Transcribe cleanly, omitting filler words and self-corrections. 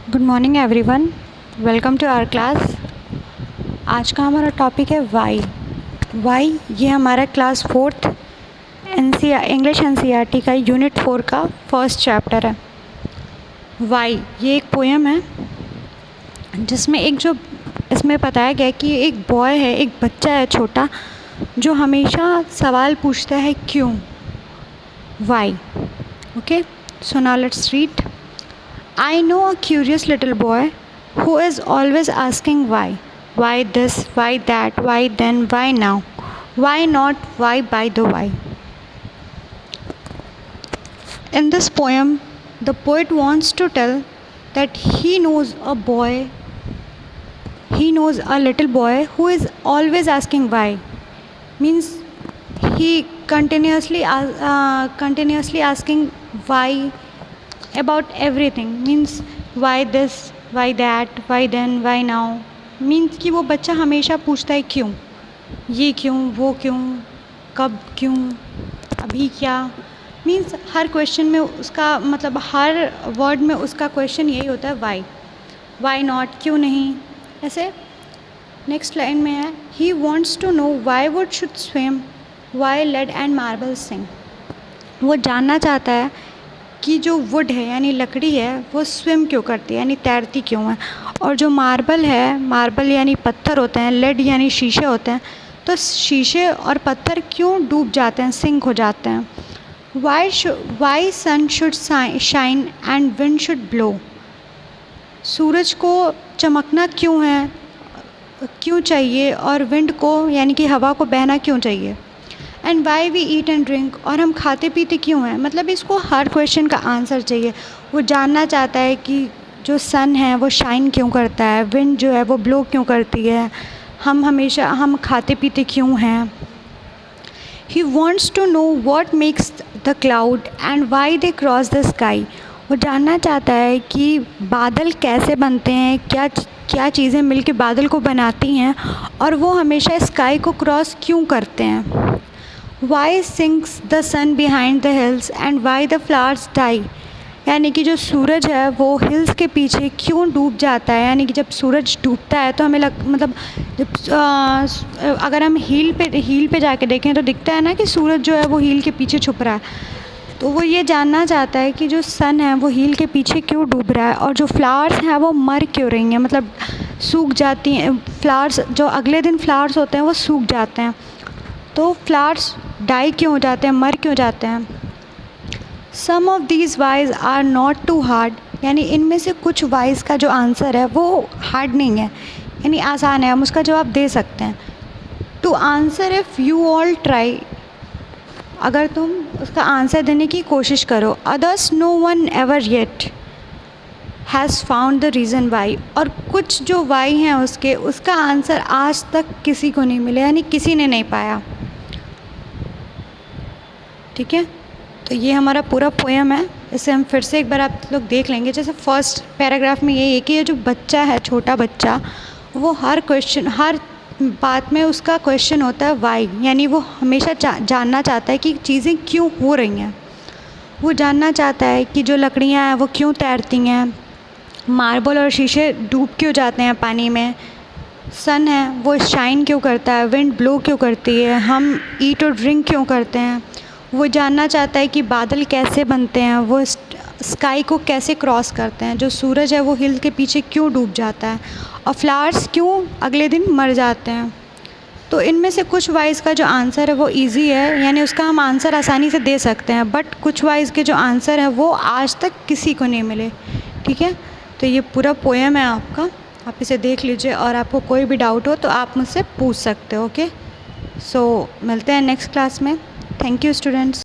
Good morning everyone, welcome to our class. आज का हमारा टॉपिक है वाई। ये हमारा क्लास 4th इंग्लिश एनसीईआरटी का यूनिट 4 का फर्स्ट चैप्टर है। वाई ये एक पोएम है जिसमें इसमें बताया गया है कि एक बॉय है, एक बच्चा है छोटा, जो हमेशा सवाल पूछता है क्यों, why. Okay, so now let's read. I know a curious little boy who is always asking why. Why this, why that, why then, why now? Why not, why by the why? In this poem, the poet wants to tell that he knows a little boy who is always asking why. Means he continuously asking why about everything. Means why this, why that, why then, why now. Means कि वो बच्चा हमेशा पूछता है क्यों, ये क्यों, वो क्यों, कब क्यों, अभी क्या। मीन्स हर क्वेश्चन में उसका मतलब हर वर्ड में उसका क्वेश्चन यही होता है वाई नॉट, क्यों नहीं। ऐसे नेक्स्ट लाइन में है, he wants to know why wood should swim, why lead and marble sink. वो जानना चाहता है कि जो वुड है यानी लकड़ी है वो स्विम क्यों करती है यानी तैरती क्यों है, और जो मार्बल यानी पत्थर होते हैं, लेड यानी शीशे होते हैं, तो शीशे और पत्थर क्यों डूब जाते हैं, सिंक हो जाते हैं। Why sun should shine and wind should blow. सूरज को चमकना क्यों चाहिए और विंड को यानी कि हवा को बहना क्यों चाहिए। And why we eat and drink, और हम खाते पीते क्यों हैं। मतलब इसको हर क्वेश्चन का आंसर चाहिए। वो जानना चाहता है कि जो सन है वो शाइन क्यों करता है, विंड जो है वो ब्लो क्यों करती है, हम खाते पीते क्यों हैं। He wants to know what makes the cloud and why they cross the sky. वो जानना चाहता है कि बादल कैसे बनते हैं, क्या चीज़ें मिलकर बादल को बनाती हैं, और वो हमेशा स्काई को क्रॉस क्यों करते हैं। Why sinks the sun behind the hills and why the flowers die. यानी कि जो सूरज है वो हिल्स के पीछे क्यों डूब जाता है। यानी कि जब सूरज डूबता है तो हमें अगर हम हील पे जाके देखें तो दिखता है ना कि सूरज जो है वो हील के पीछे छुप रहा है। तो वो ये जानना चाहता है कि जो सन है वो हील के पीछे क्यों डूब रहा है, और जो फ्लावर्स हैं वो मर क्यों रही हैं, मतलब सूख जाती हैं। फ्लावर्स जो अगले दिन फ्लावर्स होते हैं वो सूख जाते हैं, तो फ्लावर्स डाई क्यों हो जाते हैं, मर क्यों जाते हैं। Some of these whys are not too hard. यानी इनमें से कुछ वाइज का जो आंसर है वो हार्ड नहीं है, यानी आसान है, हम उसका जवाब दे सकते हैं। To answer if you all try, अगर तुम उसका आंसर देने की कोशिश करो। Others no one ever yet has found the reason why. और कुछ जो वाई हैं उसका आंसर आज तक किसी को नहीं मिला, यानी किसी ने नहीं पाया। ठीक है, तो ये हमारा पूरा पोएम है। इसे हम फिर से एक बार आप लोग देख लेंगे। जैसे फर्स्ट पैराग्राफ में यही है कि ये जो बच्चा है, छोटा बच्चा, वो हर बात में उसका क्वेश्चन होता है वाई। यानी वो हमेशा जानना चाहता है कि चीज़ें क्यों हो रही हैं। वो जानना चाहता है कि जो लकड़ियाँ हैं वो क्यों तैरती हैं, मार्बल और शीशे डूब क्यों जाते हैं पानी में, सन है वो शाइन क्यों करता है, विंड ब्लो क्यों करती है, हम ईट और ड्रिंक क्यों करते हैं। वो जानना चाहता है कि बादल कैसे बनते हैं, वो स्काई को कैसे क्रॉस करते हैं, जो सूरज है वो हिल के पीछे क्यों डूब जाता है, और फ्लावर्स क्यों अगले दिन मर जाते हैं। तो इनमें से कुछ वाइज का जो आंसर है वो इजी है, यानी उसका हम आंसर आसानी से दे सकते हैं, बट कुछ वाइज के जो आंसर है वो आज तक किसी को नहीं मिले। ठीक है, तो ये पूरा पोएम है आपका, आप इसे देख लीजिए, और आपको कोई भी डाउट हो तो आप मुझसे पूछ सकते हो। ओके, सो मिलते हैं नेक्स्ट क्लास में। Thank you students.